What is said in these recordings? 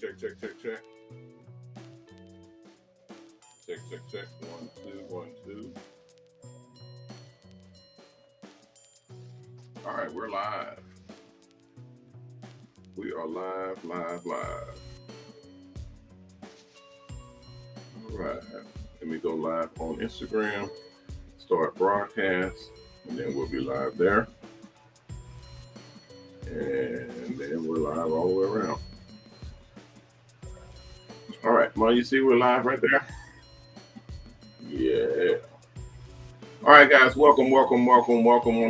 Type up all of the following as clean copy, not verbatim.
check, check, check, check. Check, check, check. 1, 2, 1, 2. All right, we're live. We are live. All right. Let me go live on Instagram. Start broadcast, and then we'll be live there. And then we're live all the way around. All right, Mom, you see we're live right there? Yeah. All right, guys, welcome one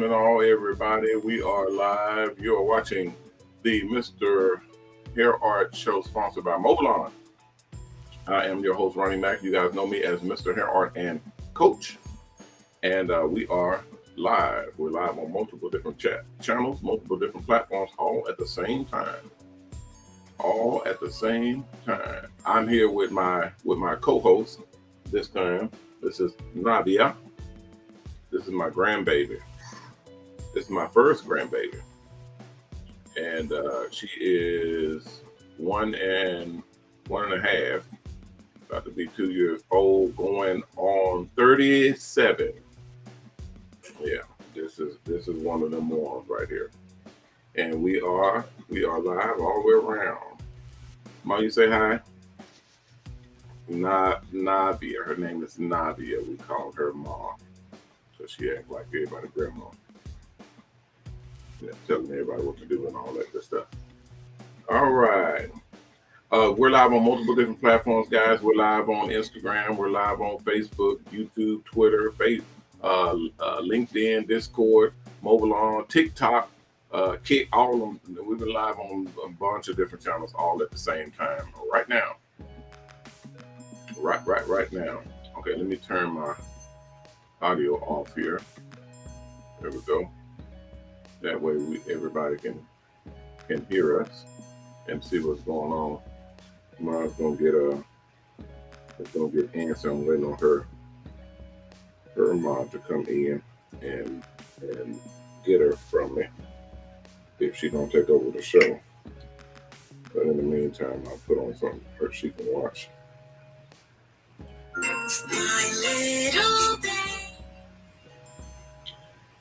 and all, everybody. We are live. You are watching the MrHairArt show sponsored by MOBALON. I am your host, Ronnie Mac. You guys know me as MrHairArt and Coach. And we are live. We're live on multiple different chat channels, multiple different platforms, all at the same time. I'm here with my co-host this time. This is Nadia. This is my grandbaby. This is my first grandbaby. And she is 1 and 1.5, about to be 2 years old, going on 37. Yeah, this is one of them ones right here. And we are live all the way around. Mom, you say hi? Nadia. Her name is Nadia. We call her Mom. So she acts like everybody's grandma. Yeah, telling everybody what to do and all that good stuff. All right. We're live on multiple different platforms, guys. We're live on Instagram. We're live on Facebook, YouTube, Twitter, LinkedIn, Discord, MOBALON, TikTok, Kick, all of them. We've been live on a bunch of different channels all at the same time right now. Right now. Okay, let me turn my audio off here. There we go. That way everybody can hear us and see what's going on. Tomorrow's gonna get answer. I'm waiting on her mom to come in and get her from me if she's gonna take over the show. But in the meantime, I'll put on something for her she can watch.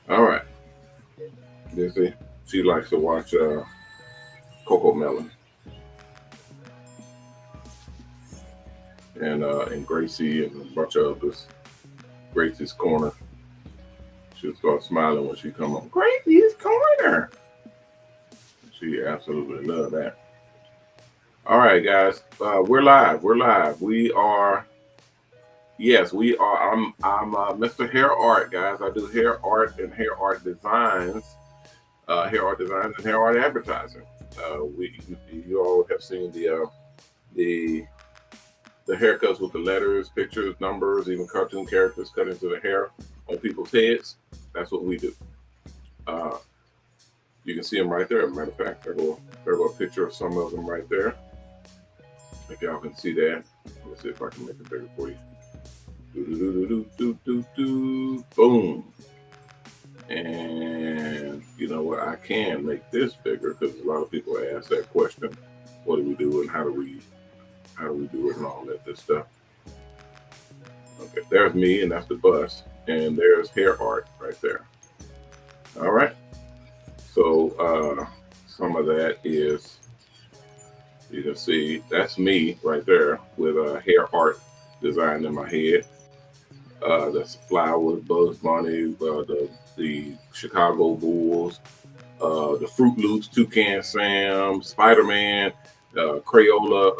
All right. You see, she likes to watch Coco Melon. And Gracie and a bunch of others. Gracie's Corner. She'll start smiling when she come on. Gracie's Corner. She absolutely loves that. All right, guys. We're live. We are. Yes, we are. I'm MrHairArt, guys. I do hair art and hair art designs. Hair art designs and hair art advertising. You all have seen the haircuts with the letters, pictures, numbers, even cartoon characters cut into the hair on people's heads. That's what we do. You can see them right there. Matter of fact, there go a picture of some of them right there. If y'all can see that. Let's see if I can make it bigger for you. Boom. And you know what? I can make this bigger because a lot of people ask that question. What do we do and how do we do it and all that good stuff. Okay, there's me and that's the bus. And there's hair art right there. All right. So some of that is, you can see, that's me right there with a hair art design in my head. That's flowers, Bugs Bunny, the Chicago Bulls, the Fruit Loops, Toucan Sam, Spider-Man, Crayola,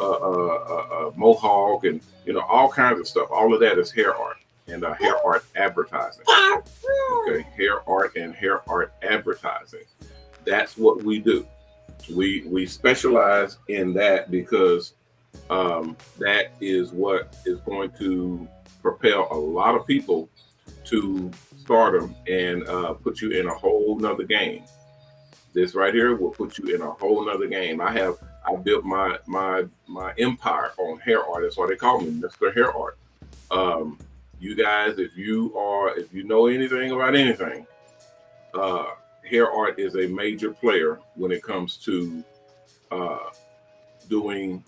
Mohawk, and all kinds of stuff. All of that is hair art and hair art advertising. Okay, hair art and hair art advertising. That's what we do. We specialize in that because that is what is going to propel a lot of people to stardom and put you in a whole nother game. This right here will put you in a whole nother game. I built my empire on hair art. That's why they call me MrHairArt. You guys, if you know anything about anything, hair art is a major player when it comes to doing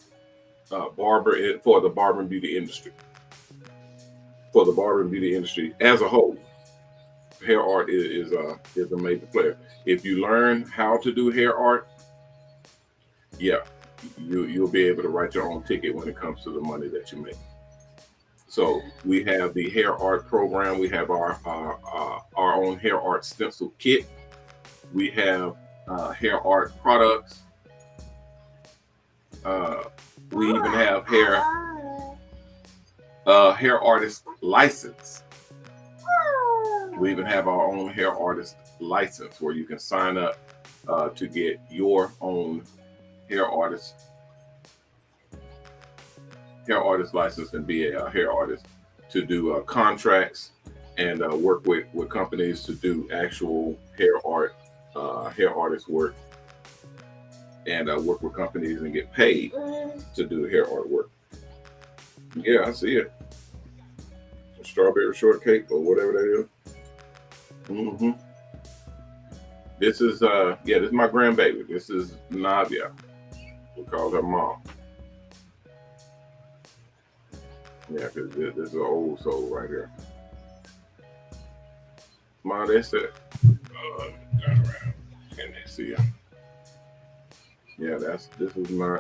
for the barber and beauty industry. For the barber and beauty industry as a whole, hair art is a major player. If you learn how to do hair art, yeah, you'll be able to write your own ticket when it comes to the money that you make. So we have the hair art program. We have our own hair art stencil kit. We have hair art products. We even have hair artist license. We even have our own hair artist license where you can sign up to get your own hair artist license and be a hair artist to do contracts and work with companies to do actual hair artist work, and work with companies and get paid to do hair art work. Yeah, I see it. Strawberry shortcake or whatever that is. Mm-hmm. This is this is my grandbaby. This is Nadia. We call her mom. Yeah, because this is an old soul right here. Mom, that's it. Turn around. Can they see her? Yeah, this is my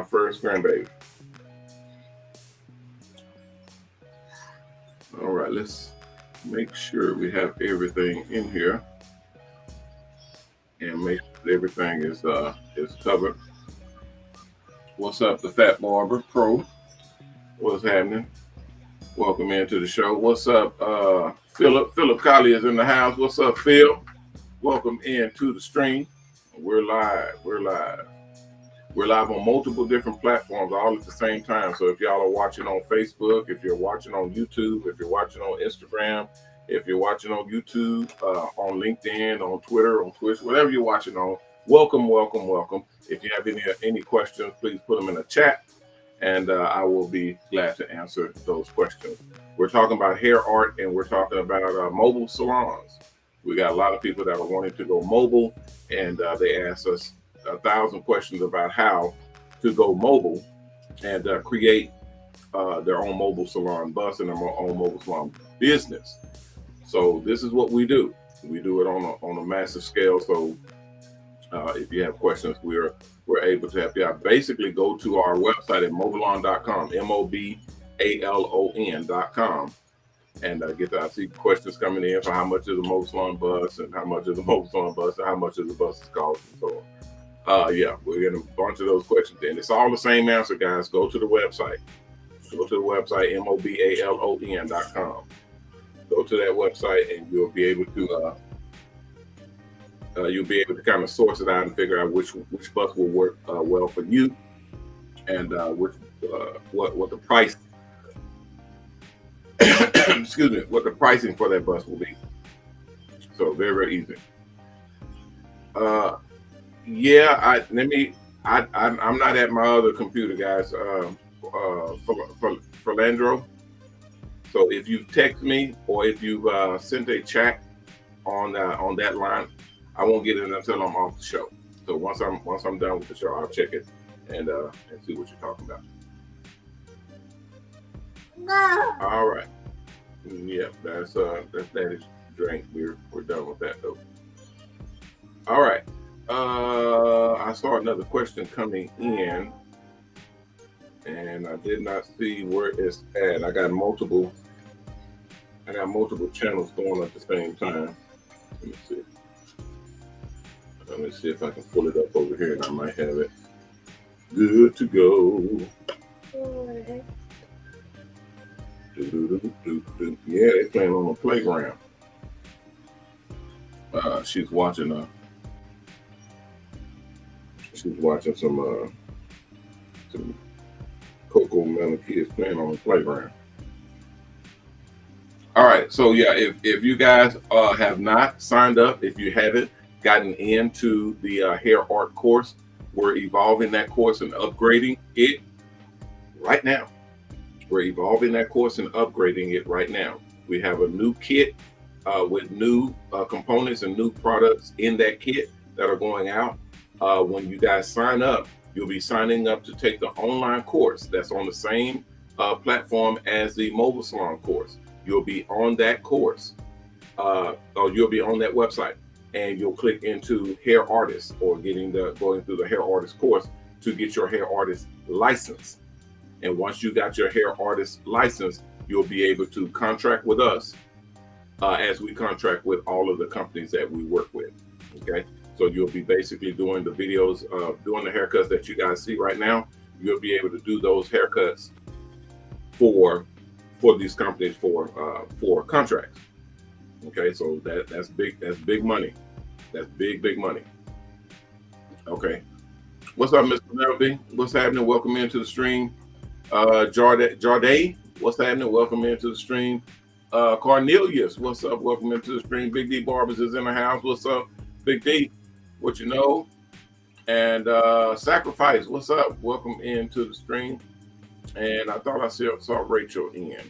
first grandbaby. All right, let's make sure we have everything in here and make sure everything is covered. What's up, the Fat Barber Pro? What's happening? Welcome into the show. What's up, Philip? Philip Colley is in the house. What's up, Phil? Welcome into the stream. We're live. We're live on multiple different platforms all at the same time. So if y'all are watching on Facebook, if you're watching on YouTube, if you're watching on Instagram, if you're watching on YouTube, on LinkedIn, on Twitter, on Twitch, whatever you're watching on, welcome. If you have any questions, please put them in the chat, and I will be glad to answer those questions. We're talking about hair art, and we're talking about mobile salons. We got a lot of people that are wanting to go mobile, and they asked us 1,000 questions about how to go mobile and create their own mobile salon bus and their own mobile salon business. So this is what we do. We do it on a massive scale. So if you have questions, we're able to help you out. Basically, go to our website at MOBALON.com, MOBALON.com, and I see questions coming in for how much is a mobile salon bus, and how much is a mobile salon bus, and how much is the bus cost, and so on. Yeah, we're getting a bunch of those questions, and it's all the same answer, guys. Go to the website. Go to the website, MOBALON.com. Go to that website, and you'll be able to kind of source it out and figure out which bus will work well for you, and what the price excuse me, what the pricing for that bus will be. So very, very easy. Yeah, I'm not at my other computer, guys. Philandro. So if you text me or if you sent a chat on that line, I won't get it until I'm off the show. So once I'm done with the show, I'll check it and see what you're talking about. No. All right. Yeah, that's Daddy's drink. We're done with that though. All right. I saw another question coming in, and I did not see where it's at. I got multiple channels going at the same time. Let me see if I can pull it up over here, and I might have it good to go. Yeah, they're playing on the playground. She's watching some Coco Melon kids playing on the playground. All right, so yeah, if you guys have not signed up, if you haven't gotten into the hair art course, we're evolving that course and upgrading it right now. We're evolving that course and upgrading it right now. We have a new kit with new components and new products in that kit that are going out. When you guys sign up, you'll be signing up to take the online course that's on the same platform as the mobile salon course. You'll be on that course, or you'll be on that website, and you'll click into hair artist or going through the hair artist course to get your hair artist license. And once you got your hair artist license, you'll be able to contract with us as we contract with all of the companies that we work with. Okay, so you'll be basically doing the videos, doing the haircuts that you guys see right now. You'll be able to do those haircuts for these companies for contracts. Okay, so that's big. That's big money. That's big money. Okay, what's up, Mr. Melody? What's happening? Welcome into the stream. Jarday, what's happening? Welcome into the stream. Cornelius, what's up? Welcome into the stream. Big D Barbers is in the house. What's up, Big D? What you know? And Sacrifice, what's up? Welcome into the stream. And I thought I saw Rachel in.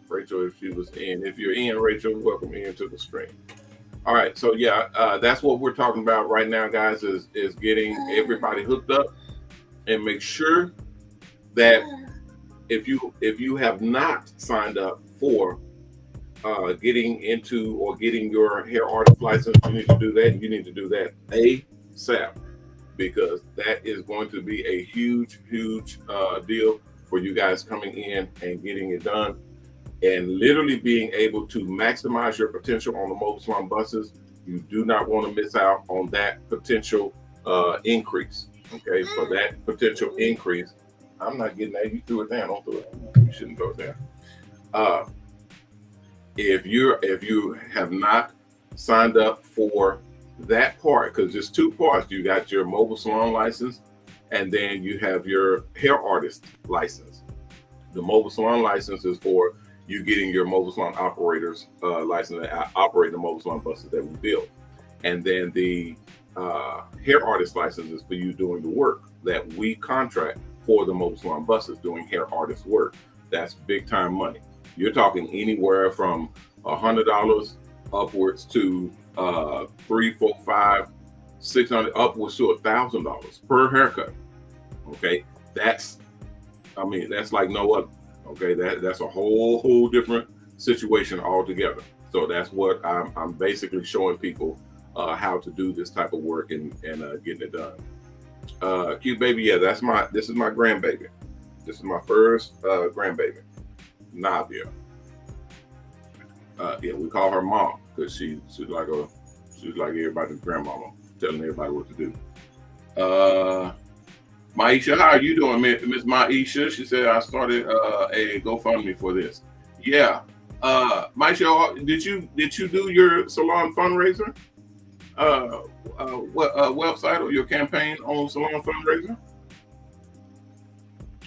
Rachel, if she was in. If you're in, Rachel, welcome into the stream. All right, so yeah, that's what we're talking about right now, guys, is getting everybody hooked up, and make sure that if you have not signed up for getting into or getting your hair artist license, you need to do that. You need to do that ASAP, because that is going to be a huge deal for you guys coming in and getting it done, and literally being able to maximize your potential on the Mobile Salon buses. You do not want to miss out on that potential increase. Okay, for that potential increase, I'm not getting that. You threw it down. Don't throw it. You shouldn't throw it down. If you have not signed up for that part, because there's two parts. You got your mobile salon license, and then you have your hair artist license. The mobile salon license is for you getting your mobile salon operators license to operate the mobile salon buses that we build. And then the hair artist license is for you doing the work that we contract for the mobile salon buses, doing hair artist work. That's big time money. You're talking anywhere from $100 upwards to $300, $400, $500, $600, upwards to $1,000 per haircut. Okay, that's like no other. Okay, that's a whole different situation altogether. So that's what I'm basically showing people how to do this type of work and getting it done. Cute baby, yeah, this is my grandbaby. This is my first grandbaby, Navia. Yeah, we call her mom because she's like everybody's grandmama, telling everybody what to do. Maisha, how are you doing, Miss Maisha? She said I started a GoFundMe for this. Yeah. Maisha, did you do your salon fundraiser? What website or your campaign on salon fundraiser?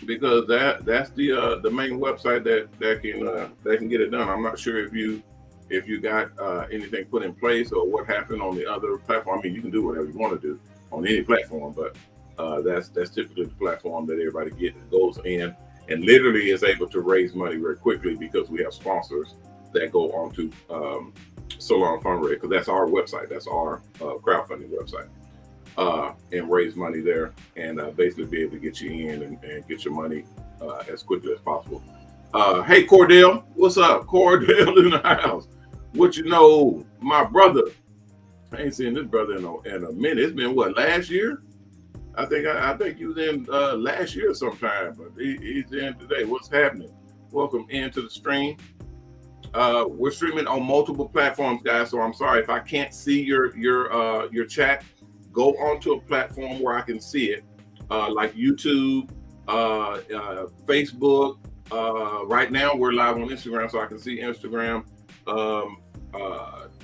Because that's the main website that can get it done. I'm not sure if you got anything put in place or what happened on the other platform. I mean, you can do whatever you want to do on any platform, but that's typically the platform that everybody goes in and literally is able to raise money very quickly, because we have sponsors that go on to Salon Fundraiser, because that's our website, that's our crowdfunding website, and raise money there and basically be able to get you in and get your money as quickly as possible. Hey Cordell, what's up? Cordell in the house. What you know, my brother? I ain't seen this brother in a minute. It's been what, last year? I think he was in last year sometime, but he's in today. What's happening? Welcome into the stream. We're streaming on multiple platforms, guys. So I'm sorry if I can't see your chat. Go onto a platform where I can see it, like YouTube, Facebook. Right now we're live on Instagram, so I can see Instagram,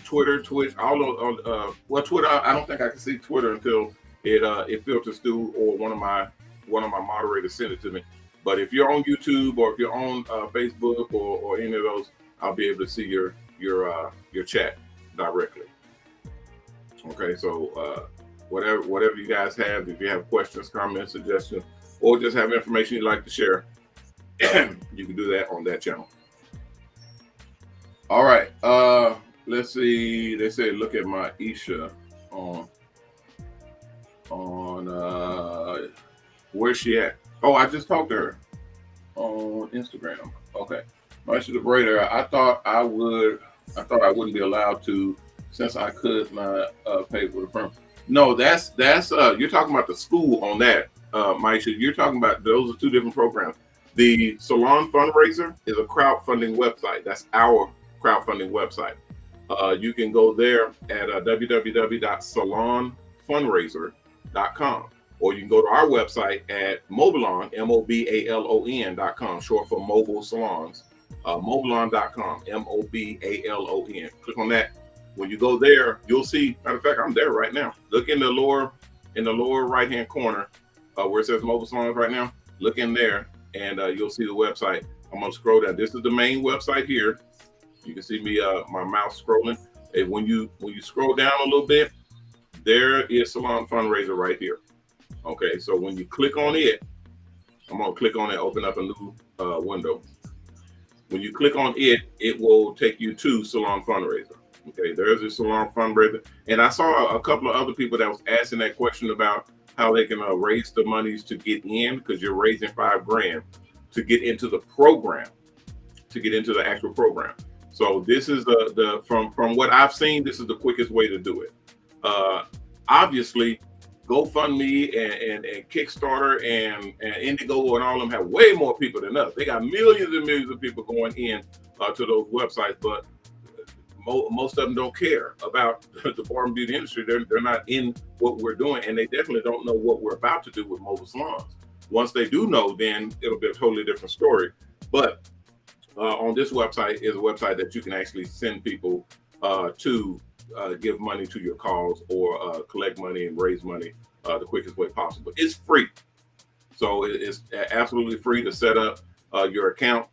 Twitter, Twitch. Well, Twitter. I don't think I can see Twitter until it filters through, or one of my moderators send it to me. But if you're on YouTube or if you're on Facebook or any of those, I'll be able to see your chat directly. Okay, so whatever you guys have, if you have questions, comments, suggestions, or just have information you'd like to share, you can do that on that channel. All right, let's see. They say look at my Isha on Where's she at? Oh, I just talked to her on Instagram. Okay. Marsha the Braider, I thought I wouldn't be allowed to since I could not pay for the firm. No, that's you're talking about the school on that, Maisha. You're talking about those are two different programs. The Salon Fundraiser is a crowdfunding website. That's our crowdfunding website. You can go there at www.salonfundraiser.com, or you can go to our website at MOBALON, MOBALON.com, short for Mobile Salons, MOBALON.com, MOBALON. Click on that. When you go there, you'll see. Matter of fact, I'm there right now. Look in the lower right hand corner where it says Mobile Salons right now. Look in there, and you'll see the website. I'm gonna scroll down. This is the main website here. You can see me, my mouse scrolling. And when you scroll down a little bit, there is Salon Fundraiser right here. Okay, so when you click on it, I'm gonna click on it, open up a new window. When you click on it, it will take you to Salon Fundraiser. Okay, there's a Salon Fundraiser. And I saw a couple of other people that was asking that question about how they can raise the monies to get in, because you're raising $5,000 to get into the program, to get into the actual program. So this is from what I've seen, this is the quickest way to do it. Obviously, GoFundMe and Kickstarter and Indigo and all of them have way more people than us. They got millions and millions of people going in to those websites, but most of them don't care about the Barber Beauty industry. They're not in what we're doing, and they definitely don't know what we're about to do with mobile salons. Once they do know, then it'll be a totally different story. But on this website is a website that you can actually send people to give money to your cause or collect money and raise money the quickest way possible. It's free. So it's absolutely free to set up your account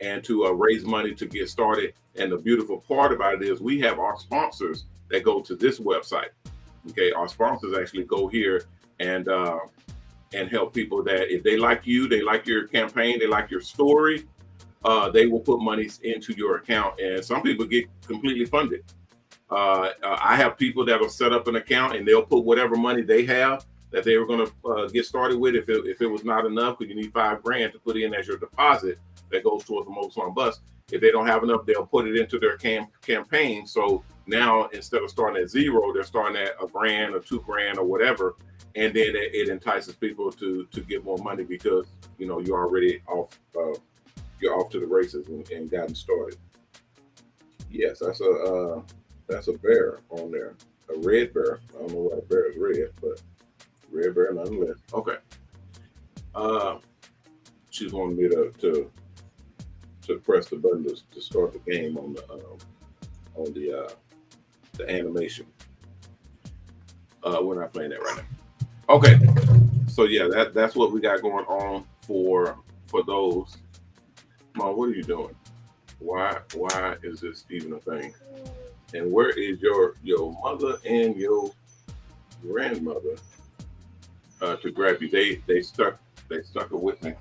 and to raise money to get started. And the beautiful part about it is we have our sponsors that go to this website. Okay, our sponsors actually go here and help people that if they like you, they like your campaign, they like your story, they will put monies into your account, and some people get completely funded. I have people that will set up an account and they'll put whatever money they have that they were going to get started with. If it was not enough, because you need $5,000 to put in as your deposit that goes towards the Mobile Salon Bus. If they don't have enough, they'll put it into their campaign. So now instead of starting at zero, they're starting at $1,000 or $2,000 or whatever, and then it entices people to get more money because you're already off. You're off to the races and gotten started. Yes, that's a bear on there, a red bear. I don't know why the bear is red, but red bear nonetheless. Okay. She's wanted me to press the button to start the game on the animation. We're not playing that right now. Okay. So yeah, that's what we got going on for those. Mom, what are you doing? Why is this even a thing? And where is your mother and your grandmother to grab you? They stuck her with me,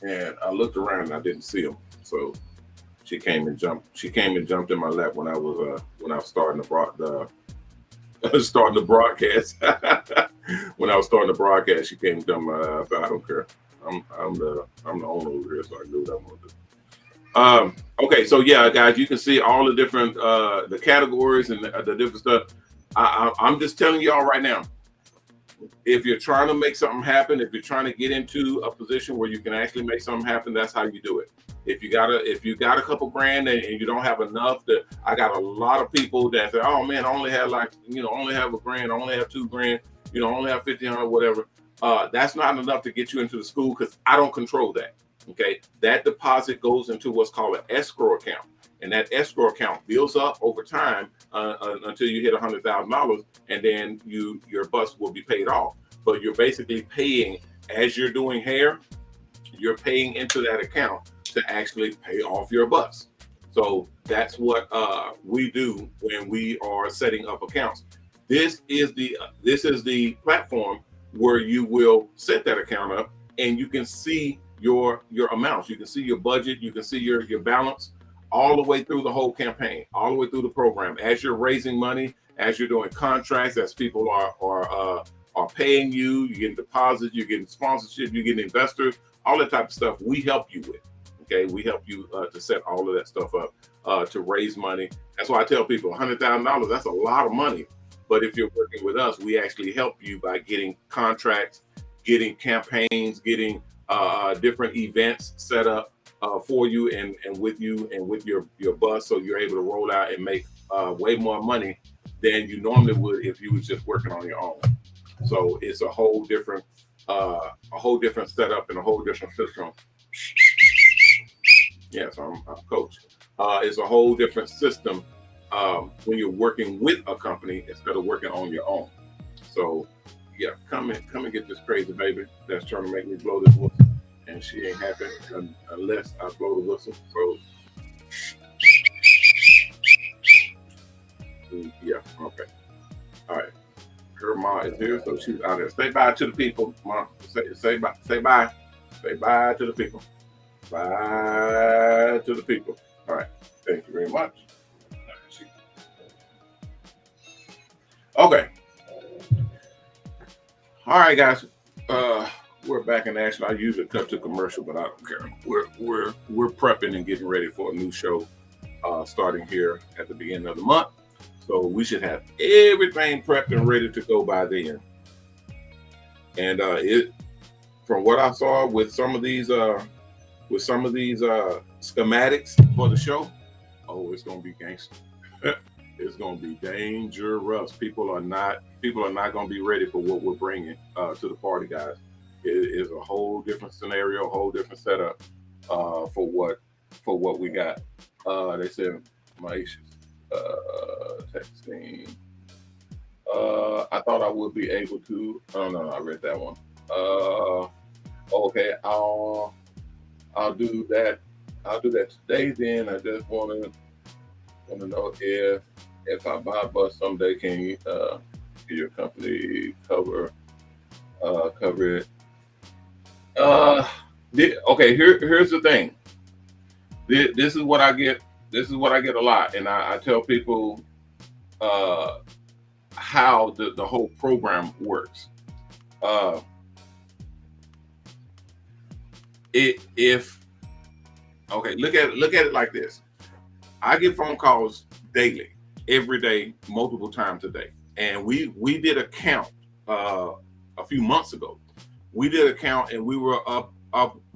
and I looked around and I didn't see them. So she came and jumped in my lap when I was starting the broadcast. When I was starting the broadcast, she came and jumped my lap. I don't care. I'm the owner over here, so I do what I want to do. Okay, so yeah, guys, you can see all the different the categories and the different stuff. I'm just telling y'all right now, if you're trying to make something happen, if you're trying to get into a position where you can actually make something happen, that's how you do it. If you got a couple grand and you don't have enough, I got a lot of people that say, oh man, I only have only have $1,000, I only have $2,000, I only have 1,500, whatever. That's not enough to get you into the school because I don't control that. Okay, that deposit goes into what's called an escrow account, and that escrow account builds up over time until you hit $100,000, and then your bus will be paid off. But you're basically paying as you're doing hair. You're paying into that account to actually pay off your bus. So that's what we do when we are setting up accounts. This is the platform where you will set that account up, and you can see your amounts. You can see your budget. You can see your balance all the way through the whole campaign, all the way through the program. As you're raising money, as you're doing contracts, as people are are paying you. You're getting deposits, you're getting sponsorship, you're getting investors, all that type of stuff we help you with. Okay, we help you to set all of that stuff up to raise money. That's why I tell people $100,000, that's a lot of money. But if you're working with us, we actually help you by getting contracts, getting campaigns, getting different events set up for you and with you and with your bus, so you're able to roll out and make way more money than you normally would if you was just working on your own. So it's a whole different setup and a whole different system. Yes, I'm Coach. It's a whole different system when you're working with a company instead of working on your own. So yeah, come and get this crazy baby that's trying to make me blow this whistle, and she ain't happy unless I blow the whistle. So yeah, okay, all right. Her mom is here, so she's out there. Say bye to the people, Mom. Say bye. Say bye. Say bye to the people. Bye to the people. All right. Thank you very much. Okay. All right, guys. We're back in action. I usually cut to commercial, but I don't care. We're prepping and getting ready for a new show starting here at the beginning of the month. So we should have everything prepped and ready to go by then. And from what I saw with some of these schematics for the show, oh, it's gonna be gangster. It's gonna be dangerous. People are not gonna be ready for what we're bringing to the party, guys. It is a whole different scenario, a whole different setup for what we got. They said Maisha texting. I thought I would be able to. Oh no, I read that one. Okay, I'll do that. I'll do that today. Then I just want to know if I buy a bus someday, can you your company cover it? Okay. Here's the thing. This is what I get. This is what I get a lot, and I tell people how the whole program works. Look at it like this. I get phone calls daily, every day, multiple times a day, and we did a count a few months ago. We did a count, and we were up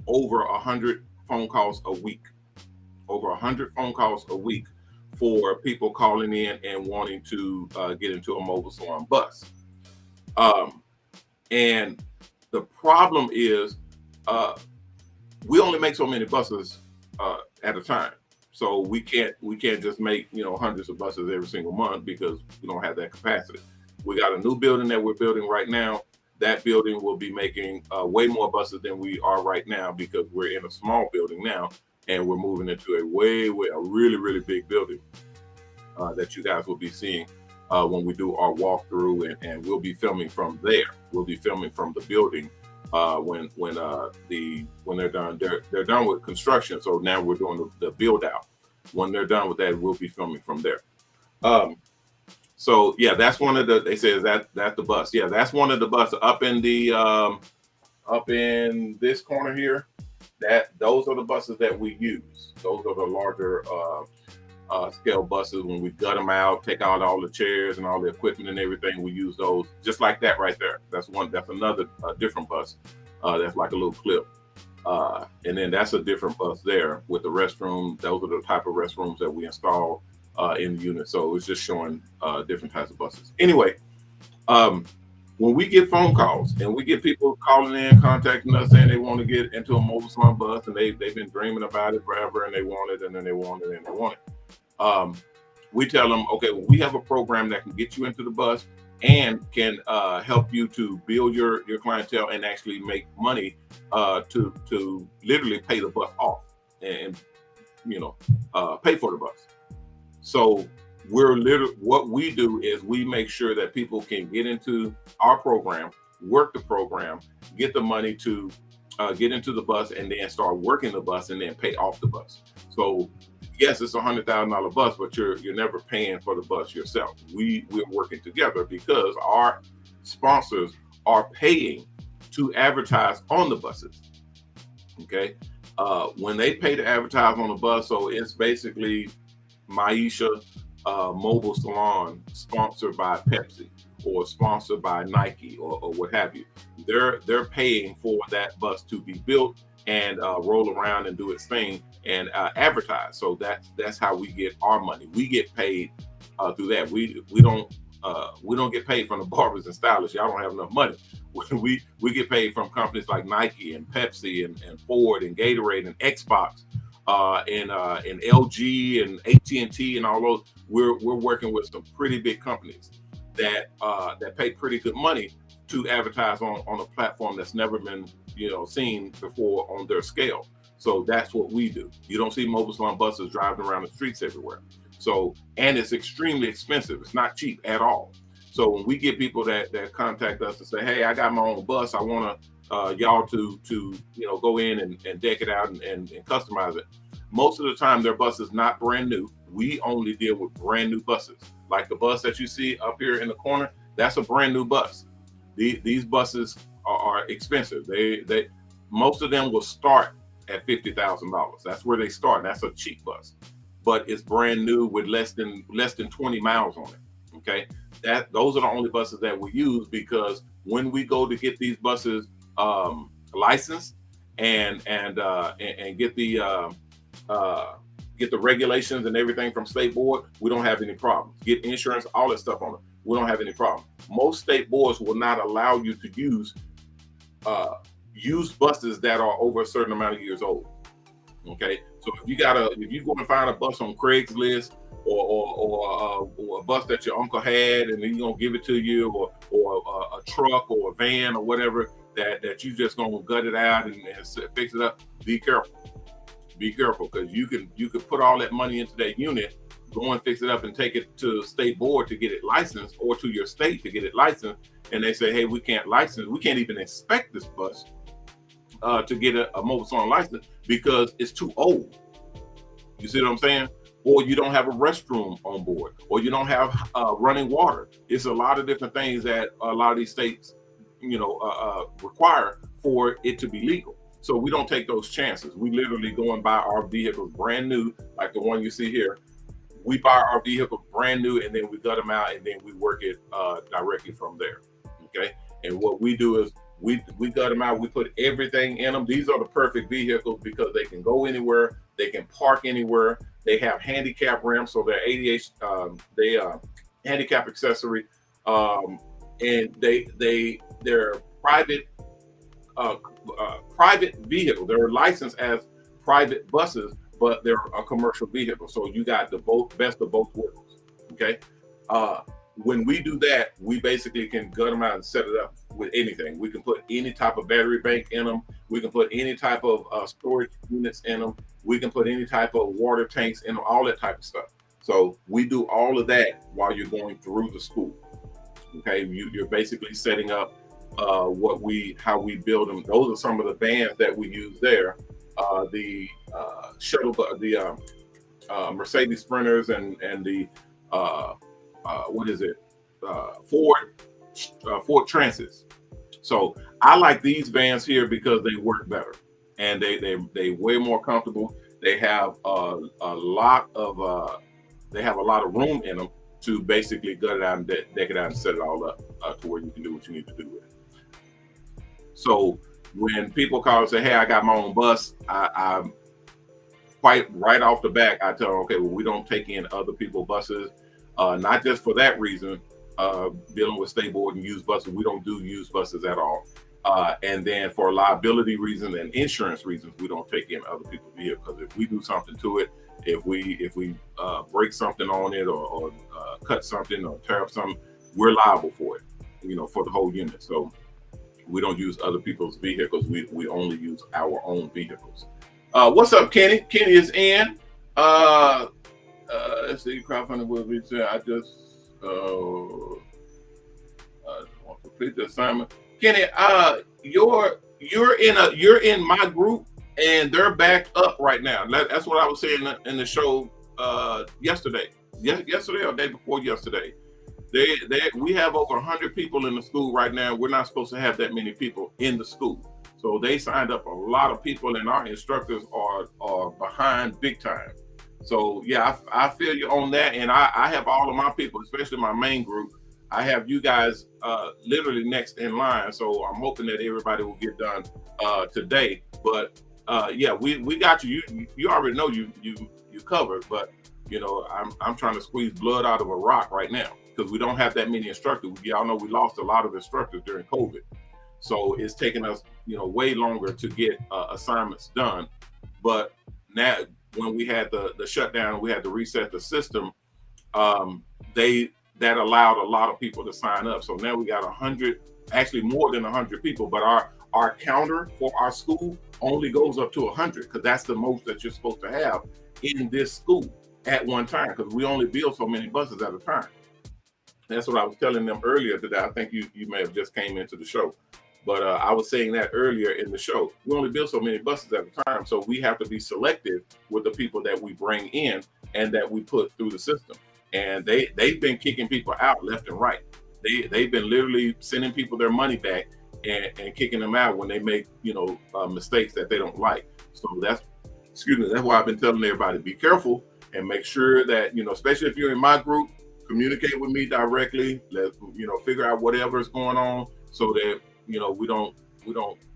over 100 phone calls a week. Over 100 phone calls a week for people calling in and wanting to get into a mobile salon bus. And the problem is we only make so many buses at a time. So we can't just make hundreds of buses every single month because we don't have that capacity. We got a new building that we're building right now. That building will be making way more buses than we are right now because we're in a small building now. And we're moving into a really, really big building that you guys will be seeing when we do our walkthrough, and we'll be filming from there. We'll be filming from the building when they're done. They're done with construction, so now we're doing the build out. When they're done with that, we'll be filming from there. So yeah, that's one of the. They say that's the bus. Yeah, that's one of the buses up in this corner here. Those are the buses that we use. Those are the larger scale buses. When we gut them out, take out all the chairs and all the equipment and everything, we use those just like that right there. That's another different bus. That's like a little clip. And then that's a different bus there with the restroom. Those are the type of restrooms that we install in the unit. So it's just showing different types of buses. Anyway, when we get phone calls and we get people calling in, contacting us saying they want to get into a mobile salon bus and they've been dreaming about it forever and they want it and then they want it and they want it. We tell them, okay, well, we have a program that can get you into the bus and can help you to build your clientele and actually make money to literally pay the bus off and pay for the bus. So what we do is we make sure that people can get into our program, work the program, get the money to get into the bus, and then start working the bus and then pay off the bus. So yes, it's $100,000 bus, but you're never paying for the bus yourself. We're working together because our sponsors are paying to advertise on the buses. Okay, when they pay to advertise on the bus, so it's basically Maisha Mobile Salon sponsored by Pepsi or sponsored by Nike or what have you. They're paying for that bus to be built and roll around and do its thing and advertise. So that's how we get our money. We get paid through that. We don't get paid from the barbers and stylists. Y'all don't have enough money. We get paid from companies like Nike and Pepsi and Ford and Gatorade and Xbox and LG and AT&T and all those. We're working with some pretty big companies that pay pretty good money to advertise on a platform that's never been seen before on their scale. So that's what we do. You don't see Mobile Salon buses driving around the streets everywhere. So, and it's extremely expensive. It's not cheap at all. So when we get people that contact us and say, hey, I got my own bus, I want y'all to go in and deck it out and customize it. Most of the time, their bus is not brand new. We only deal with brand new buses. Like the bus that you see up here in the corner, that's a brand new bus. These buses are expensive. They most of them will start at $50,000. That's where they start. That's a cheap bus, but it's brand new with less than 20 miles on it. Okay, those are the only buses that we use, because when we go to get these buses licensed and get the regulations and everything from state board, we don't have any problems. Get insurance, all that stuff on it. We don't have any problem. Most state boards will not allow you to use used buses that are over a certain amount of years old. Okay, so if you go and find a bus on Craigslist or a bus that your uncle had and he's gonna give it to you, or a truck or a van or whatever that you just gonna gut it out and fix it up, be careful. Be careful, because you could put all that money into that unit, go and fix it up and take it to state board to get it licensed, or to your state to get it licensed, and they say, hey, we can't even inspect this bus to get a mobile salon license because it's too old. You see what I'm saying? Or you don't have a restroom on board, or you don't have running water. It's a lot of different things that a lot of these states require for it to be legal. So we don't take those chances. We literally go and buy our vehicles brand new, like the one you see here. We buy our vehicles brand new, and then we gut them out, and then we work it directly from there. Okay. And what we do is we gut them out. We put everything in them. These are the perfect vehicles because they can go anywhere. They can park anywhere. They have handicap ramps, so they're ADA, handicap accessory, and they're private vehicle. They're licensed as private buses, but they're a commercial vehicle. So you got the best of both worlds. Okay. When we do that, we basically can gut them out and set it up with anything. We can put any type of battery bank in them. We can put any type of storage units in them. We can put any type of water tanks in them, all that type of stuff. So we do all of that while you're going through the school. Okay. You're basically setting up how we build them. Those are some of the vans that we use there. The shuttle, the Mercedes Sprinters and the Ford Transits. So I like these vans here because they work better and they way more comfortable. They have a lot of room in them to basically gut it out and deck it out and set it all up to where you can do what you need to do with it. So when people call and say, hey, I got my own bus, I'm quite right off the back, I tell them, okay, well, we don't take in other people's buses, not just for that reason, dealing with state board and used buses. We don't do used buses at all. And then for liability reasons and insurance reasons, we don't take in other people's vehicles. If we do something to it, if we break something on it or cut something or tear up something, we're liable for it, for the whole unit. So we don't use other people's vehicles. We only use our own vehicles. What's up, Kenny? Kenny is in. Let's see, crowdfunding will be. I just want to complete the assignment. Kenny, you're in my group, and they're backed up right now. That's what I was saying in the show yesterday. Yesterday or day before yesterday. We have over 100 people in the school right now. We're not supposed to have that many people in the school. So they signed up a lot of people, and our instructors are behind big time. So yeah, I feel you on that. And I have all of my people, especially my main group. I have you guys literally next in line. So I'm hoping that everybody will get done today. But yeah, we got you. You already know you covered. But you know, I'm trying to squeeze blood out of a rock right now because we don't have that many instructors. Y'all know we lost a lot of instructors during COVID. So it's taken us, you know, way longer to get assignments done. But now, when we had the shutdown, we had to reset the system. That allowed a lot of people to sign up. So now we got 100, actually more than 100 people. But our counter for our school only goes up to 100 because that's the most that you're supposed to have in this school at one time, because we only build so many buses at a time. That's what I was telling them earlier today. I think you may have just came into the show. But I was saying that earlier in the show. We only build so many buses at a time, so we have to be selective with the people that we bring in and that we put through the system. And they've been kicking people out left and right. They've been literally sending people their money back and kicking them out when they make, you know, mistakes that they don't like. So that's why I've been telling everybody, be careful and make sure that, you know, especially if you're in my group, communicate with me directly. Let you know, figure out whatever's going on so that, you know, we don't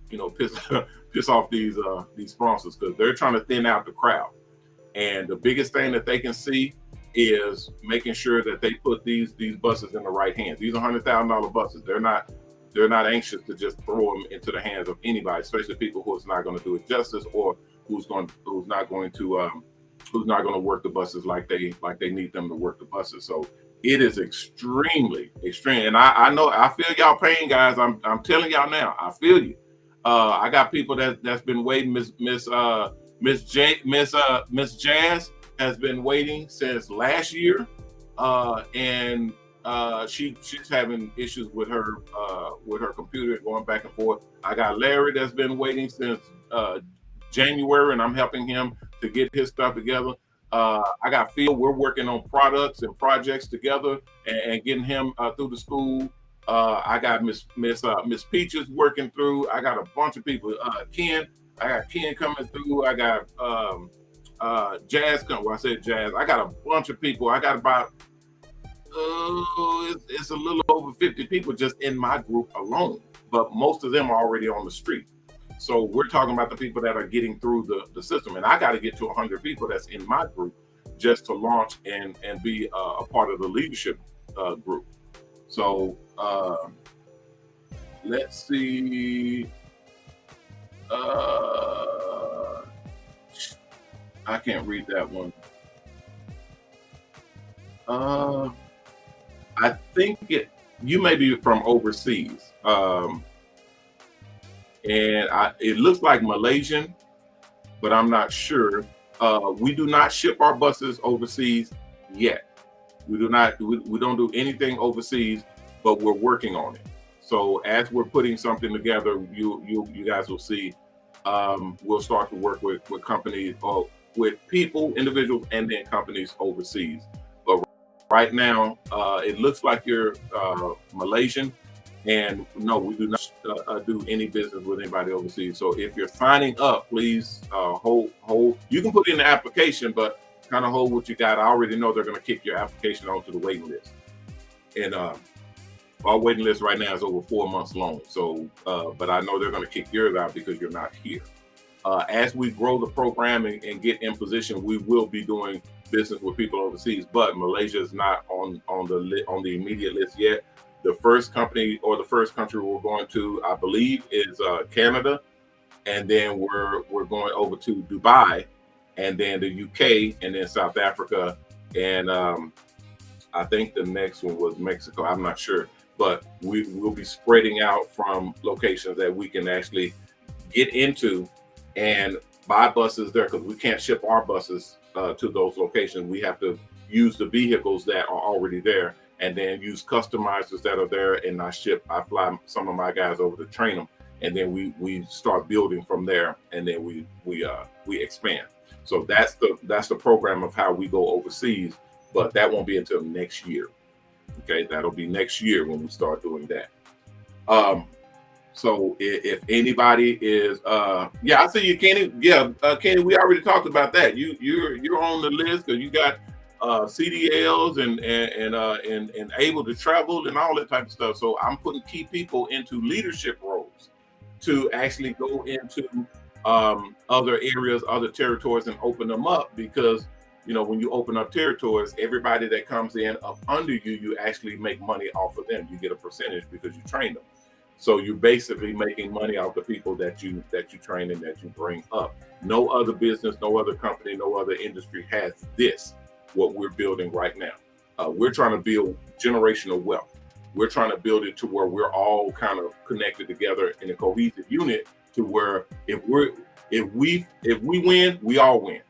you know, piss off these sponsors, because they're trying to thin out the crowd. And the biggest thing that they can see is making sure that they put these buses in the right hands. These are $100,000 buses. They're not anxious to just throw them into the hands of anybody, especially people who's not going to do it justice, or who's not going to work the buses like they need them to work the buses. So it is extremely extreme, and I know, I feel y'all pain, guys. I'm telling y'all now, I feel you. I got people that's been waiting. Miss Jazz has been waiting since last year, and she's having issues with her computer going back and forth. I got Larry that's been waiting since January, and I'm helping him to get his stuff together. I got Phil. We're working on products and projects together and getting him through the school. I got Miss Peaches working through. I got a bunch of people. Ken. I got Ken coming through. I got Jazz coming. Well, I said Jazz. I got a bunch of people. I got about it's a little over 50 people just in my group alone. But most of them are already on the street. So we're talking about the people that are getting through the system. And I got to get to 100 people that's in my group just to launch and be a part of the leadership group. So let's see. I can't read that one. I think you may be from overseas. And it looks like Malaysian, but I'm not sure. We do not ship our buses overseas yet. We don't do anything overseas, but we're working on it. So as we're putting something together, you guys will see. We'll start to work with companies, with people, individuals, and then companies overseas. But right now, it looks like you're Malaysian. And no, we do not do any business with anybody overseas. So if you're signing up, please hold. You can put in the application, but kind of hold what you got. I already know they're going to kick your application onto the waiting list. And our waiting list right now is over 4 months long. So, but I know they're going to kick yours out because you're not here. As we grow the program and get in position, we will be doing business with people overseas. But Malaysia is not on the immediate list yet. The first company or the first country we're going to, I believe, is Canada, and then we're going over to Dubai, and then the UK, and then South Africa, and I think the next one was Mexico. I'm not sure, but we will be spreading out from locations that we can actually get into and buy buses there, because we can't ship our buses to those locations. We have to use the vehicles that are already there, and then use customizers that are there, and I fly some of my guys over to train them, and then we start building from there, and then we expand. So that's the program of how we go overseas, but that won't be until next year. Okay, that'll be next year when we start doing that. So if anybody is, yeah, I see you, Kenny. Yeah, Kenny, we already talked about that. You're on the list because you got CDLs and able to travel and all that type of stuff. So I'm putting key people into leadership roles to actually go into other areas, other territories, and open them up, because when you open up territories, everybody that comes in up under you, you actually make money off of them. You get a percentage because you train them. So you're basically making money off the people that you train and that you bring up. No other business, no other company, no other industry has this, what we're building right now. We're trying to build generational wealth. We're trying to build it to where we're all kind of connected together in a cohesive unit, to where if we win, we all win.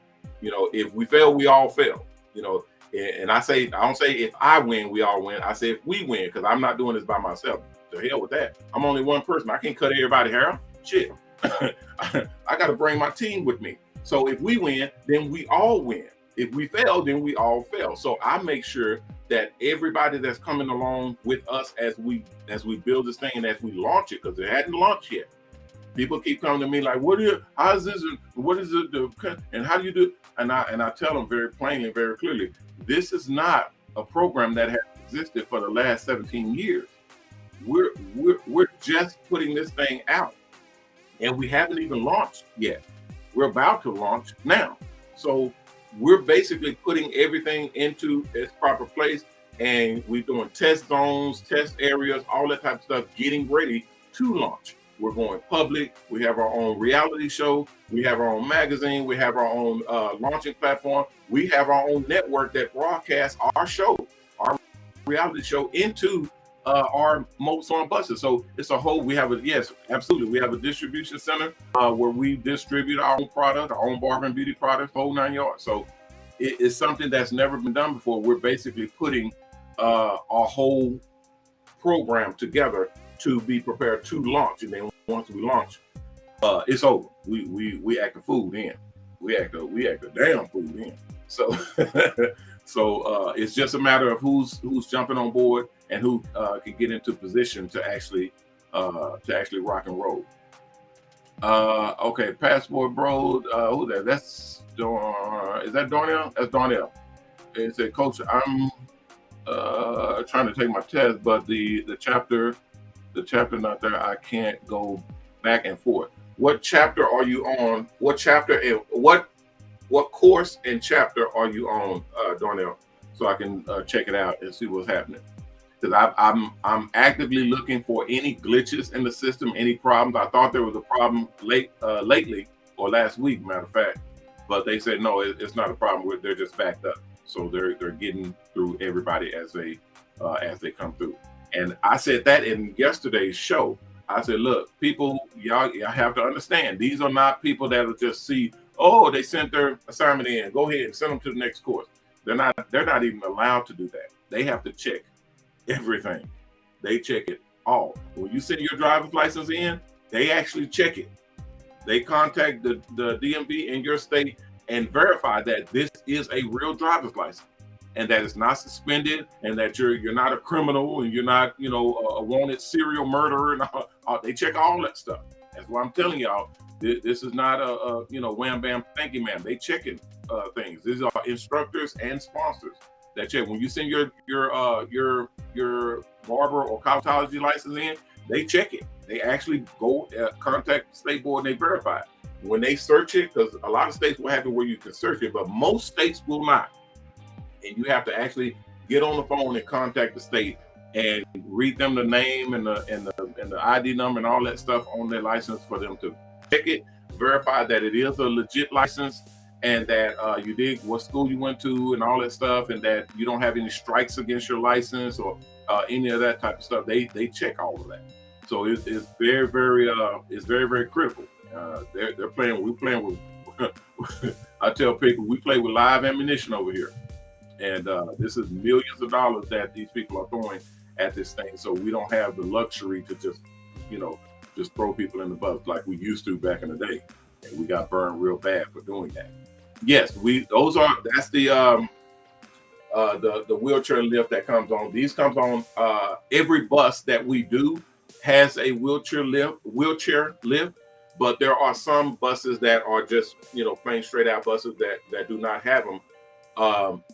If we fail, we all fail. And I don't say if I win, we all win. I say if we win, because I'm not doing this by myself. The hell with that. I'm only one person. I can't cut everybody's hair. Shit. I got to bring my team with me. So if we win, then we all win. If we fail, then we all fail. So I make sure that everybody that's coming along with us as we build this thing and as we launch it, because it hadn't launched yet. People keep coming to me like, how is this, what is it, and how do you do it? And I tell them very plainly, very clearly, this is not a program that has existed for the last 17 years. We're just putting this thing out, and we haven't even launched yet. We're about to launch now. So we're basically putting everything into its proper place, and we're doing test zones, test areas, all that type of stuff, getting ready to launch. We're going public. We have our own reality show. We have our own magazine. We have our own launching platform. We have our own network that broadcasts our show, our reality show, into our Mobile Salon Buses. So it's a whole, we have a distribution center where we distribute our own product, our own Barber and Beauty products, whole 9 yards. So it's something that's never been done before. We're basically putting a whole program together to be prepared to launch. And then once we launch, it's over. We act a fool then. We act a damn fool then. So so it's just a matter of who's jumping on board and who can get into position to actually rock and roll. Okay, Passport Bro, who that? That's is that Darnell? That's Darnell. It said, Coach, I'm trying to take my test, but the chapter not there. I can't go back and forth. What chapter are you on? What chapter and what course and chapter are you on, Darnell? So I can check it out and see what's happening. Because I'm actively looking for any glitches in the system, any problems. I thought there was a problem lately or last week, matter of fact, but they said no, it's not a problem. They're just backed up, so they're getting through everybody as they come through. And I said that in yesterday's show. I said, look, people, y'all have to understand, these are not people that will just see, oh, they sent their assignment in, go ahead and send them to the next course. They're not even allowed to do that. They have to check everything. They check it all. When you send your driver's license in, they actually check it. They contact the DMV in your state and verify that this is a real driver's license and that it's not suspended and that you're not a criminal and you're not, a wanted serial murderer. And all. They check all that stuff. That's why I'm telling y'all, this is not a wham bam thank you ma'am. They checking things. These are instructors and sponsors that check. When you send your barber or cosmetology license in, they check it. They actually go contact the state board and they verify it. When they search it, because a lot of states will have it where you can search it, but most states will not. And you have to actually get on the phone and contact the state and read them the name and the ID number and all that stuff on their license for them to check it, verify that it is a legit license and that you did what school you went to and all that stuff, and that you don't have any strikes against your license or any of that type of stuff. They check all of that. So it's very, very very critical. We're playing with I tell people we play with live ammunition over here. And this is millions of dollars that these people are throwing at this thing. So we don't have the luxury to just throw people in the bus like we used to back in the day. And we got burned real bad for doing that. Yes, that's the the wheelchair lift that comes on. These comes on every bus that we do has a wheelchair lift, but there are some buses that are just, you know, plain straight out buses that do not have them.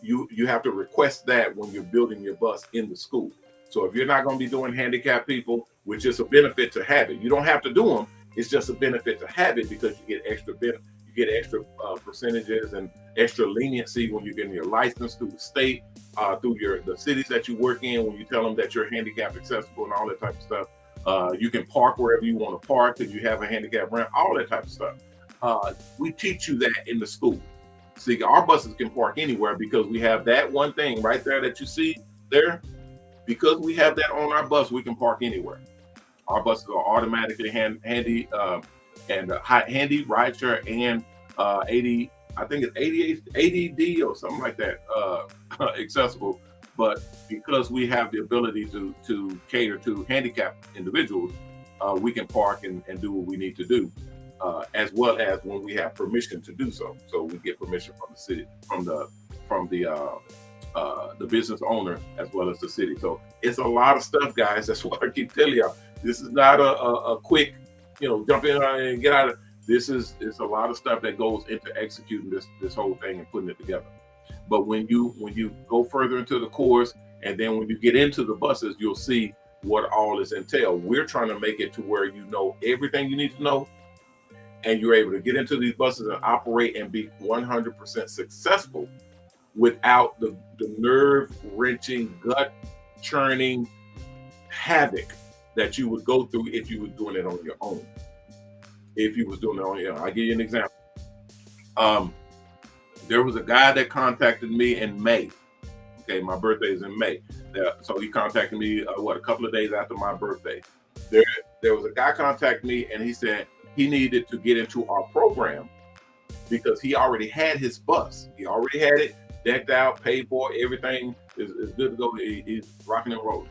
You have to request that when you're building your bus in the school. So if you're not going to be doing handicapped people, which is a benefit to have it, you don't have to do them. It's just a benefit to have it because you get extra benefit. You get extra percentages and extra leniency when you're getting your license through the state, through the cities that you work in. When you tell them that you're handicap accessible and all that type of stuff, you can park wherever you want to park because you have a handicap ramp. All that type of stuff. We teach you that in the school. See, our buses can park anywhere because we have that one thing right there that you see there. Because we have that on our bus, we can park anywhere. Our buses are automatically handy rideshare and 80, I think it's 80D or something like that, accessible. But because we have the ability to cater to handicapped individuals, we can park and do what we need to do, as well as when we have permission to do so. So we get permission from the city, from the business owner, as well as the city. So it's a lot of stuff, guys. That's what I keep telling y'all. This is not a quick, you know, jump in and get out of. It's a lot of stuff that goes into executing this whole thing and putting it together. But when you go further into the course, and then when you get into the buses, you'll see what all is entailed. We're trying to make it to where you know everything you need to know, and you're able to get into these buses and operate and be 100% successful without the nerve-wrenching, gut-churning havoc that you would go through if you were doing it on your own. If you was doing it on your own. I'll give you an example. There was a guy that contacted me in May. Okay, my birthday is in May. So he contacted me, a couple of days after my birthday. There was a guy contacted me, and he said he needed to get into our program because he already had his bus. He already had it decked out, paid for, everything is good to go. He's rocking and rolling.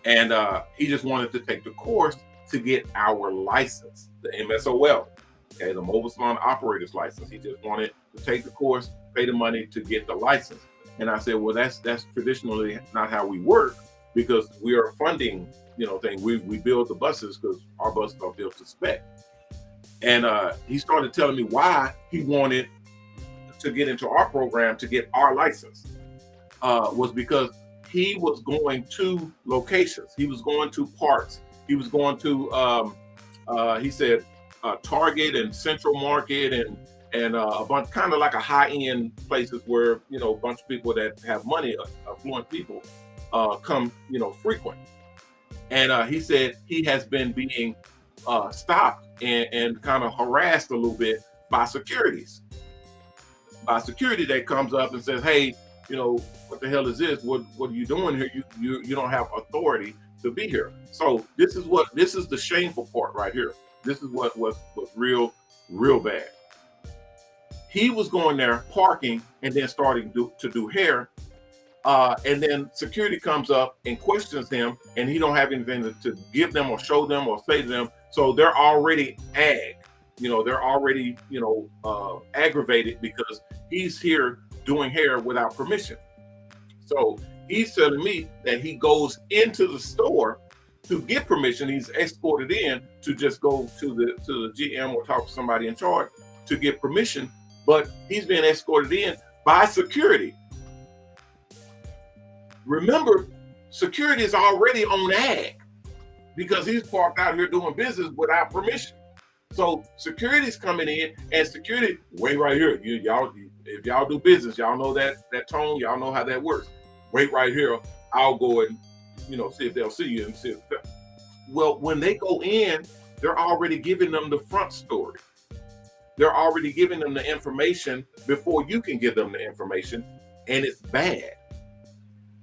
And he just wanted to take the course to get our license, the MSOL, okay, the Mobile Salon Operator's License. He just wanted to take the course, pay the money to get the license. And I said, well, that's traditionally not how we work, because we are a funding, you know, thing. We build the buses because our buses are built to spec. And he started telling me why he wanted to get into our program to get our license, was because he was going to locations. He was going to parks. He was going to, he said, Target and Central Market and a bunch, kind of like a high-end places where, you know, a bunch of people that have money, affluent people, come, you know, frequent. And he said he has been being stopped and kind of harassed a little bit by securities. By security that comes up and says, hey, you know, what the hell is this? What are you doing here? You don't have authority to be here. So this is the shameful part right here. This is what was real bad. He was going there, parking, and then starting to do hair. And then security comes up and questions him, and he don't have anything to give them or show them or say to them. So they're already they're already, aggravated because he's here doing hair without permission. So he's telling me that he goes into the store to get permission. He's escorted in to just go to the GM or talk to somebody in charge to get permission, but he's being escorted in by security. Remember, security is already on ag because he's parked out here doing business without permission. So security's coming in, and security, wait right here. Y'all, if y'all do business, y'all know that tone. Y'all know how that works. Wait right here. I'll go and see if they'll see you and see. Well, when they go in, they're already giving them the front story. They're already giving them the information before you can give them the information, and it's bad.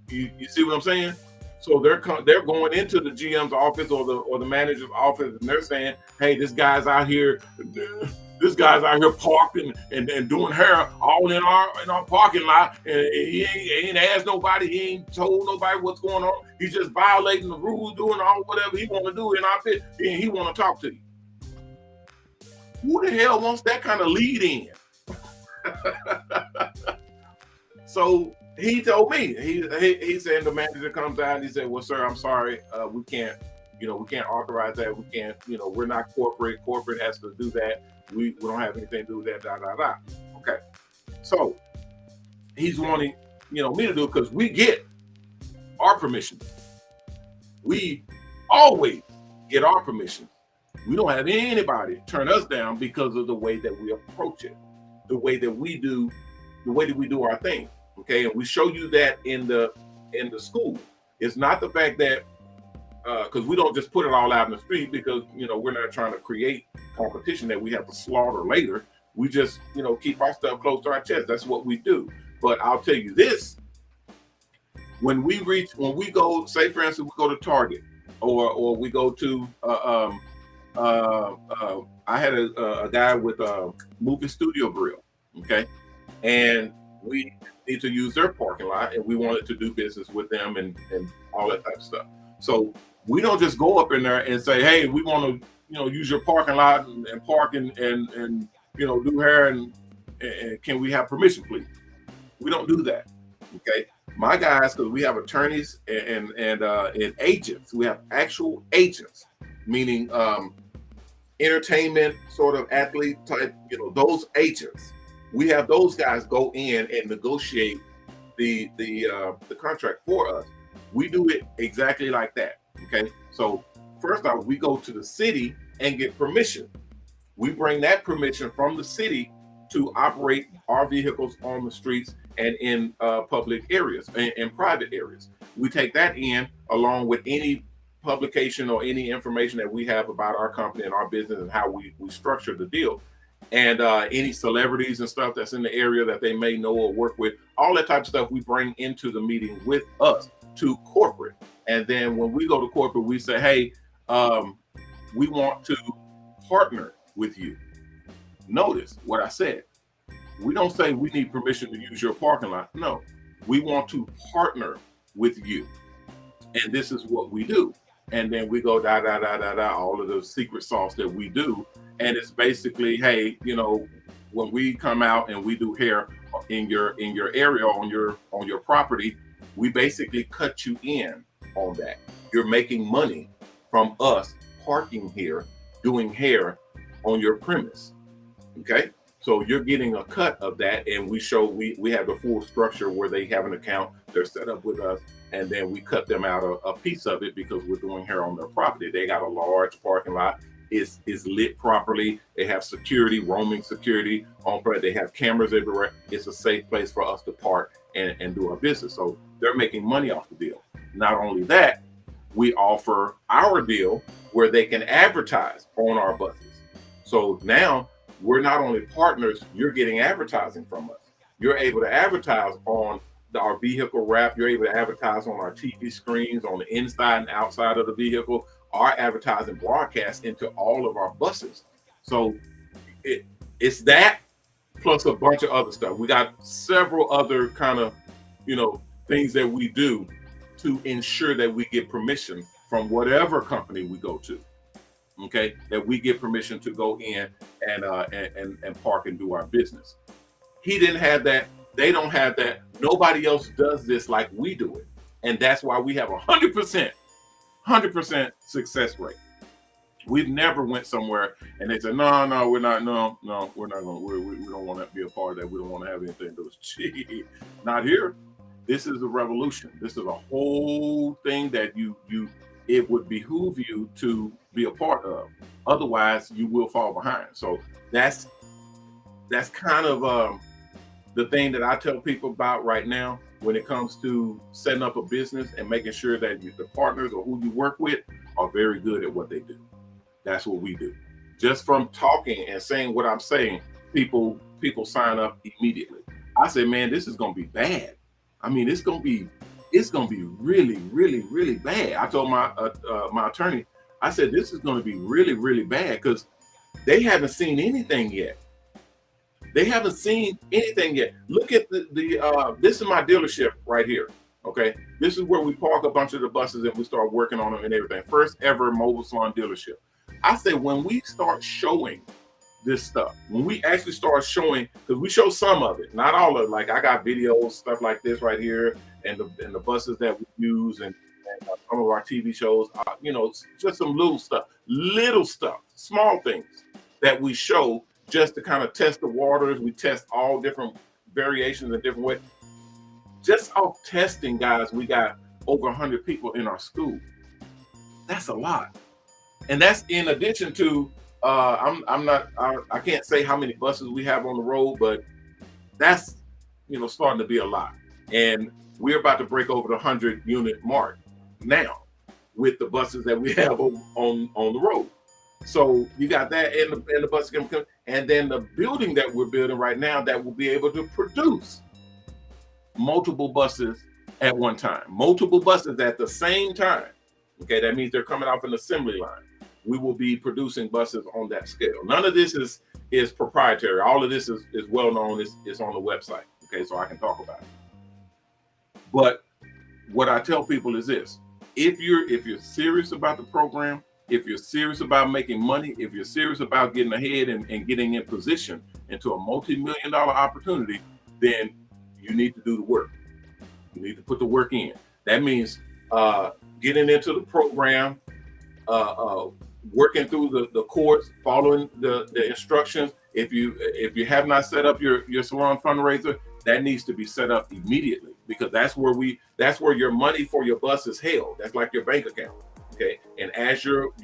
You see what I'm saying? So they're going into the GM's office or the manager's office, and they're saying, "Hey, this guy's out here parking and doing hair all in our parking lot, and he ain't asked nobody, he ain't told nobody what's going on. He's just violating the rules, doing all whatever he want to do in our pit, and he want to talk to you." Who the hell wants that kind of lead in? So he told me, he said the manager comes out and he said, well, sir, I'm sorry, we can't, we can't authorize that. We can't, we're not corporate. Corporate has to do that. We don't have anything to do with that, da, da, da. Okay. So he's wanting, me to do it because we get our permission. We always get our permission. We don't have anybody turn us down because of the way that we approach it, the way that we do our thing. Okay, and we show you that in the school. It's not the fact that because we don't just put it all out in the street because we're not trying to create competition that we have to slaughter later. We just keep our stuff close to our chest. That's what we do. But I'll tell you this: when we go, say for instance, we go to Target or we go to I had a guy with a movie studio grill, okay, and we need to use their parking lot, and we wanted to do business with them and all that type of stuff. So we don't just go up in there and say, hey, we want to use your parking lot and park and do hair and can we have permission, please? We don't do that. Okay, my guys, because we have attorneys and agents. We have actual agents, meaning entertainment sort of athlete type. Those agents. We have those guys go in and negotiate the contract for us. We do it exactly like that. Okay, so first off, we go to the city and get permission. We bring that permission from the city to operate our vehicles on the streets and in public areas and private areas. We take that in along with any publication or any information that we have about our company and our business and how we structure the deal. And any celebrities and stuff that's in the area that they may know or work with, all that type of stuff we bring into the meeting with us to corporate. And then when we go to corporate, we say, hey, we want to partner with you. Notice what I said. We don't say we need permission to use your parking lot. No, we want to partner with you. And this is what we do. And then we go da, da, da, da, da, all of the secret sauce that we do. And it's basically, hey, when we come out and we do hair in your area, on your property, we basically cut you in on that. You're making money from us parking here, doing hair on your premise. Okay, so you're getting a cut of that, and we show we have the full structure where they have an account, they're set up with us, and then we cut them out a piece of it because we're doing hair on their property. They got a large parking lot. Is lit properly. They have security, roaming security on. They have cameras everywhere. It's a safe place for us to park and do our business. So they're making money off the deal. Not only that, we offer our deal where they can advertise on our buses. So now we're not only partners, you're getting advertising from us. You're able to advertise on our vehicle wrap. You're able to advertise on our TV screens, on the inside and outside of the vehicle. Our advertising broadcast into all of our buses. So it's that plus a bunch of other stuff. We got several other kind of, things that we do to ensure that we get permission from whatever company we go to. Okay, that we get permission to go in and park and do our business. He didn't have that. They don't have that. Nobody else does this like we do it. And that's why we have 100% success rate. We've never went somewhere and they said, no, we're not going. We don't want to be a part of that. We don't want to have anything to do with gee, not here. This is a revolution. This is a whole thing that it would behoove you to be a part of. Otherwise, you will fall behind. So that's kind of the thing that I tell people about right now when it comes to setting up a business and making sure that the partners or who you work with are very good at what they do. That's what we do. Just from talking and saying what I'm saying, people sign up immediately. I say, man, this is going to be bad. I mean, it's going to be really, really, really bad. I told my attorney, I said, this is going to be really, really bad because they haven't seen anything yet. They haven't seen anything yet. Look at this is my dealership right here. Okay, this is where we park a bunch of the buses and we start working on them and everything. First ever mobile salon dealership. I said when we start showing this stuff. When we actually start showing, because we show some of it, not all of it. Like I got videos, stuff like this right here, and the buses that we use, and some of our TV shows, you know, just some little stuff, small things that we show just to kind of test the waters. We test all different variations in different ways. Just off testing, guys, we got over 100 people in our school. That's a lot. And that's in addition to, I can't say how many buses we have on the road, but that's, you know, starting to be a lot. And we're about to break over the 100 unit mark now with the buses that we have on the road. So you got that, and the buses can come, and then the building that we're building right now that will be able to produce multiple buses at one time, multiple buses at the same time. Okay, that means they're coming off an assembly line. We will be producing buses on that scale. None of this is proprietary. All of this is well known. It's on the website. Okay, so I can talk about it. But what I tell people is this: if you're serious about the program, if you're serious about making money, if you're serious about getting ahead and getting in position into a multi-million-dollar opportunity, then you need to do the work. You need to put the work in. That means getting into the program, working through the course, following the instructions. If you have not set up your salon fundraiser, that needs to be set up immediately, because that's where your money for your bus is held. That's like your bank account. Okay, and as your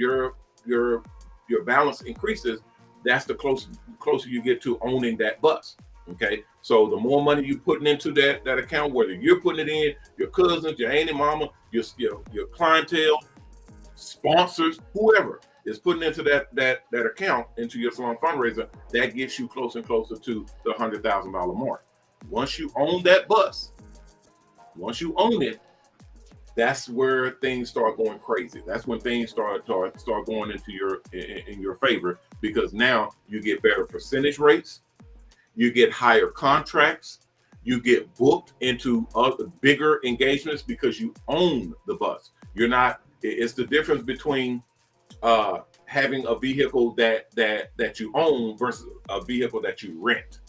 balance increases, that's the closer you get to owning that bus. Okay, so the more money you're putting into that account, whether you're putting it in, your cousins, your auntie, mama, your clientele, sponsors, whoever is putting into that account, into your salon fundraiser, that gets you closer and closer to the $100,000 mark. Once you own that bus, once you own it, that's where things start going crazy. That's when things start going into in your favor, because now you get better percentage rates, you get higher contracts, you get booked into other bigger engagements because you own the bus. You're not. It's the difference between having a vehicle that you own versus a vehicle that you rent.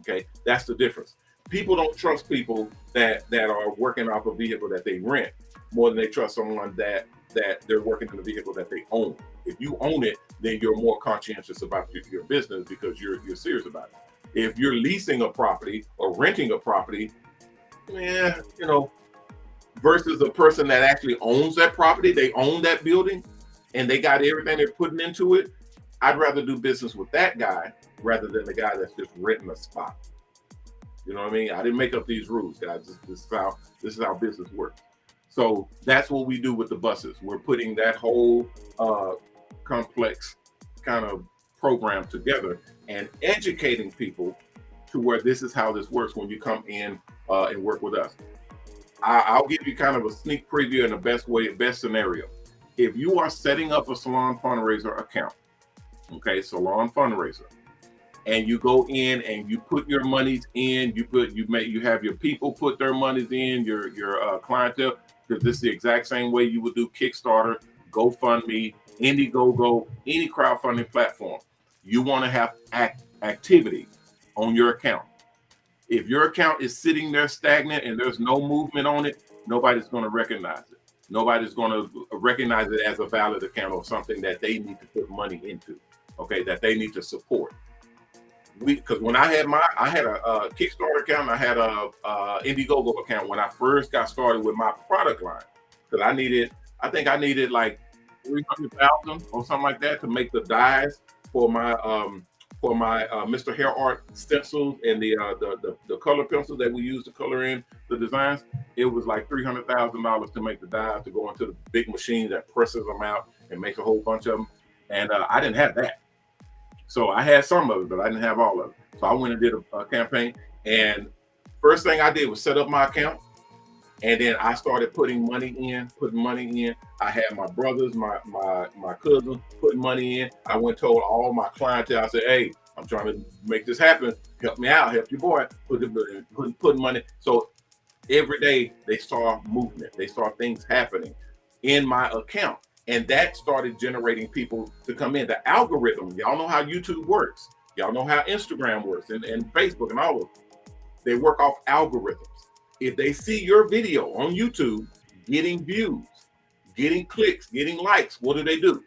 Okay, that's the difference. People don't trust people that are working off a vehicle that they rent more than they trust someone that they're working in a vehicle that they own. If you own it, then you're more conscientious about your business because you're serious about it. If you're leasing a property or renting a property, versus a person that actually owns that property, they own that building, and they got everything they're putting into it, I'd rather do business with that guy rather than the guy that's just renting a spot. You know what I mean? I didn't make up these rules, guys. This is how business works. So that's what we do with the buses. We're putting that whole complex kind of program together and educating people to where this is how this works when you come in and work with us. I'll give you kind of a sneak preview in the best scenario. If you are setting up a salon fundraiser account, okay, salon fundraiser, and you go in and you put your monies in, you have your people put their monies in, your clientele, because this is the exact same way you would do Kickstarter, GoFundMe, Indiegogo, any crowdfunding platform. You want to have activity on your account. If your account is sitting there stagnant and there's no movement on it, nobody's going to recognize it. Nobody's going to recognize it as a valid account or something that they need to put money into, okay, that they need to support. Because when I had a Kickstarter account, I had a Indiegogo account when I first got started with my product line, because I think I needed like 300,000 or something like that to make the dies for my MrHairArt stencils and the color pencils that we use to color in the designs. It was like $300,000 to make the dies to go into the big machine that presses them out and makes a whole bunch of them. And I didn't have that. So I had some of it, but I didn't have all of it. So I went and did a campaign. And first thing I did was set up my account. And then I started putting money in. I had my brothers, my cousins putting money in. I went and told all my clientele, I said, hey, I'm trying to make this happen. Help me out, help your boy. Put money. So every day they saw movement. They saw things happening in my account. And that started generating people to come in. The algorithm, y'all know how YouTube works. Y'all know how Instagram works and Facebook and all of them. They work off algorithms. If they see your video on YouTube getting views, getting clicks, getting likes, what do?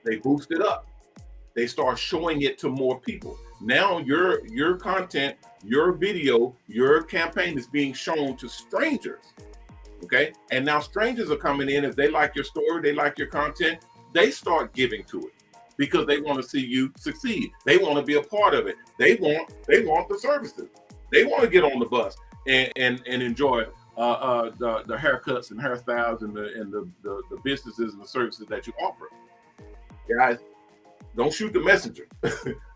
They boost it up. They start showing it to more people. Now your content, your video, your campaign is being shown to strangers. Okay. And now strangers are coming in. If they like your story, they like your content, they start giving to it because they want to see you succeed. They want to be a part of it. They want the services. They want to get on the bus and enjoy the haircuts and hairstyles and the businesses and the services that you offer. Guys, don't shoot the messenger.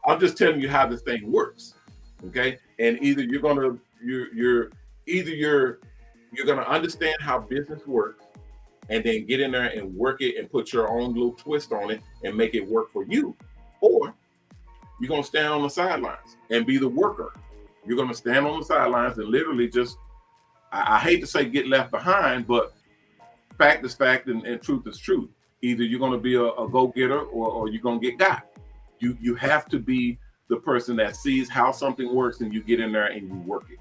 I'm just telling you how this thing works. Okay. And either you're gonna understand how business works and then get in there and work it and put your own little twist on it and make it work for you. Or you're going to stand on the sidelines and be the worker. You're going to stand on the sidelines and literally just, I hate to say get left behind, but fact is fact and truth is truth. Either you're going to be a go-getter or you're going to get got. You have to be the person that sees how something works and you get in there and you work it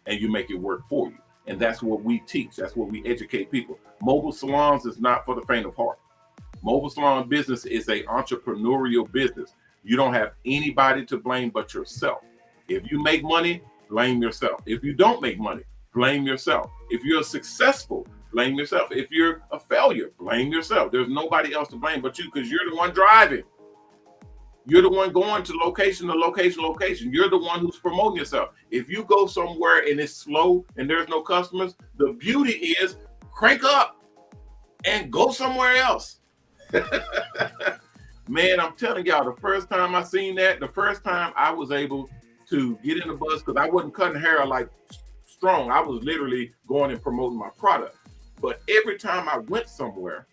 and you make it work for you. And that's what we teach. That's what we educate people. Mobile salons is not for the faint of heart. Mobile salon business is an entrepreneurial business. You don't have anybody to blame but yourself. If you make money, blame yourself. If you don't make money, blame yourself. If you're successful, blame yourself. If you're a failure, blame yourself. There's nobody else to blame but you because you're the one driving. You're the one going to location to location to location. You're the one who's promoting yourself. If you go somewhere and it's slow and there's no customers, the beauty is crank up and go somewhere else. Man, I'm telling y'all, the first time I seen that, the first time I was able to get in the bus, because I wasn't cutting hair like strong. I was literally going and promoting my product. But every time I went somewhere,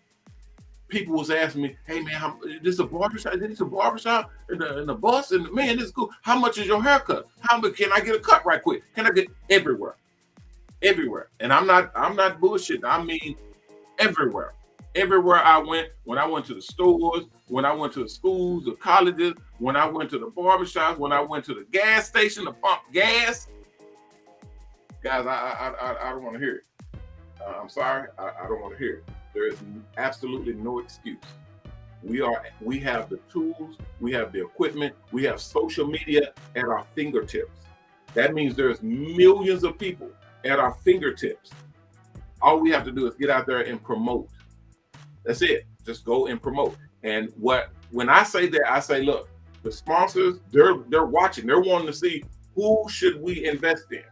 people was asking me, "Hey man, this is a barbershop? Is this a barbershop in the bus? And man, this is cool. How much is your haircut? How much can I get a cut right quick? Can I get everywhere?" And I'm not bullshitting. I mean everywhere. Everywhere I went, when I went to the stores, when I went to the schools, the colleges, when I went to the barbershops, when I went to the gas station to pump gas. Guys, I don't want to hear it. I'm sorry, I don't want to hear it. There is absolutely no excuse. We have the tools, we have the equipment, we have social media at our fingertips. That means there's millions of people at our fingertips. All we have to do is get out there and promote. That's it. Just go and promote. And when I say that, I say, look, the sponsors, they're watching. They're wanting to see who should we invest in,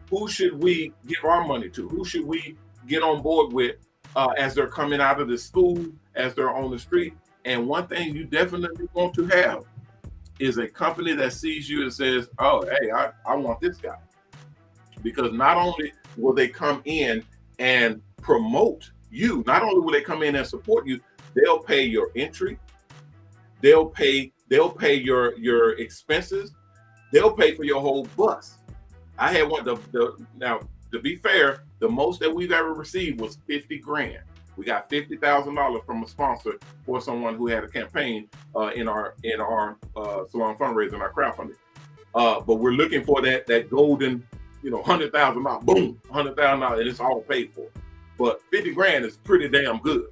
who should we give our money to, who should we get on board with as they're coming out of the school, as they're on the street. And one thing you definitely want to have is a company that sees you and says, "Oh, hey, I want this guy." Because not only will they come in and promote you, not only will they come in and support you, they'll pay your entry, they'll pay your expenses, they'll pay for your whole bus. I had one. Now, to be fair, the most that we've ever received was $50,000. We got $50,000 from a sponsor for someone who had a campaign in our salon fundraiser, our crowdfunding. But we're looking for that golden, $100,000. Boom, $100,000, and it's all paid for. But $50,000 is pretty damn good,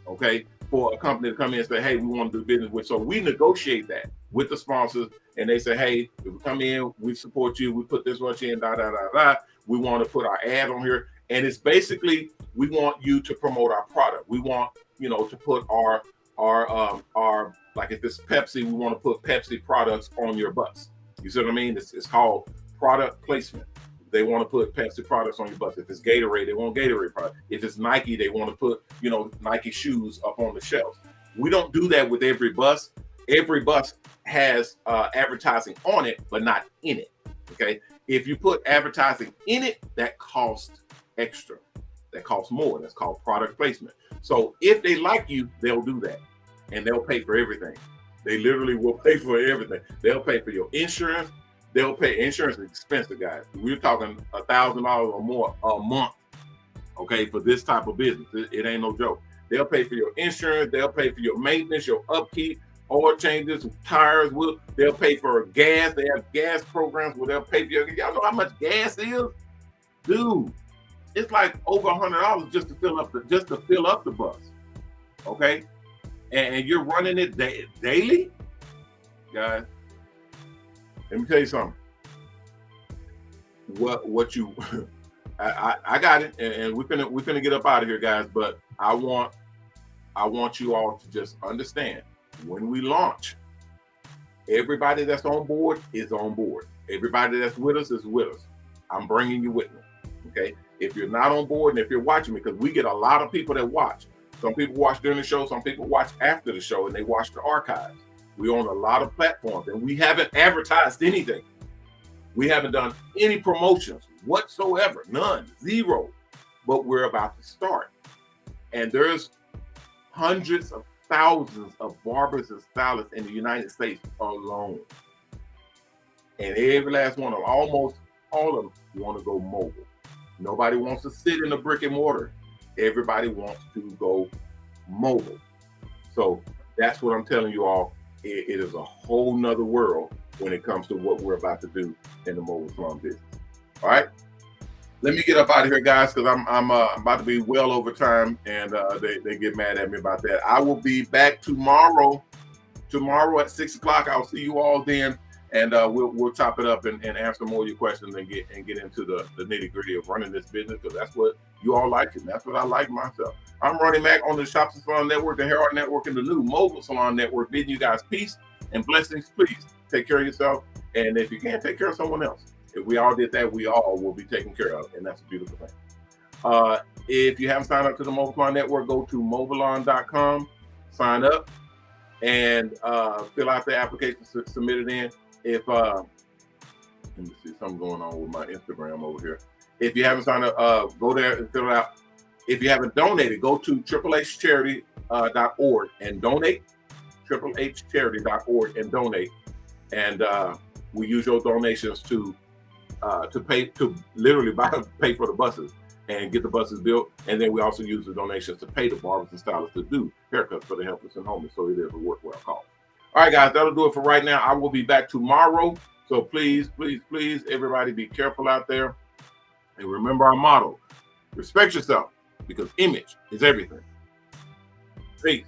okay, for a company to come in and say, "Hey, we want to do business with." So we negotiate that with the sponsors, and they say, "Hey, if we come in, we support you. We put this much in, We want to put our ad on here." And it's basically, we want you to promote our product. We want, to put our like if it's Pepsi, we want to put Pepsi products on your bus. You see what I mean? It's called product placement. They want to put Pepsi products on your bus. If it's Gatorade, they want Gatorade products. If it's Nike, they want to put, Nike shoes up on the shelves. We don't do that with every bus. Every bus has advertising on it, but not in it. Okay. If you put advertising in it, that costs extra. That costs more. That's called product placement. So if they like you, they'll do that. And they'll pay for everything. They literally will pay for everything. They'll pay for your insurance. They'll pay. Insurance is expensive, guys. We're talking $1,000 or more a month, okay, for this type of business. It ain't no joke. They'll pay for your insurance. They'll pay for your maintenance, your upkeep, oil changes, tires. They'll pay for gas. They have gas programs where they'll pay for your. Y'all know how much gas is, dude. It's like over $100 just to fill up the bus. Okay, and you're running it daily, guys. Let me tell you something. What you I got it, and we're gonna get up out of here, guys. But I want you all to just understand, when we launch, everybody that's on board is on board. Everybody that's with us is with us. I'm bringing you with me. Okay. If you're not on board, and if you're watching me, because we get a lot of people that watch. Some people watch during the show, some people watch after the show, and they watch the archives. We own a lot of platforms, and we haven't advertised anything. We haven't done any promotions whatsoever, none, zero. But we're about to start. And there's hundreds of thousands of barbers and stylists in the United States alone. And every last one of them, almost all of them, want to go mobile. Nobody wants to sit in a brick and mortar. Everybody wants to go mobile. So that's what I'm telling you all. It is a whole nother world when it comes to what we're about to do in the mobile salon business. All right. Let me get up out of here, guys, because I'm about to be well over time, and they get mad at me about that. I will be back tomorrow at 6 o'clock. I'll see you all then, and we'll chop it up and answer more of your questions and get into the nitty gritty of running this business, because that's what you all like, and that's what I like myself. I'm Ronnie Mac on the Shops Salons Network, the HairArt Network, and the new Mobile Salon Network, bidding you guys peace and blessings. Please take care of yourself, and if you can't, take care of someone else. If we all did that, we all will be taken care of, and that's a beautiful thing. If you haven't signed up to the Mobile Salon Network, go to MOBALON.com, sign up, and fill out the application, submit it in. If let me see, something going on with my Instagram over here. If you haven't signed up, go there and fill it out. If you haven't donated, go to triplehcharity.org and donate. triplehcharity.org and donate. And we use your donations to literally pay for the buses and get the buses built. And then we also use the donations to pay the barbers and stylists to do haircuts for the helpless and homeless, so it is a worthwhile cause. All right, guys, that'll do it for right now. I will be back tomorrow. So please, please, please, everybody be careful out there. And remember our motto: respect yourself, because image is everything. Peace.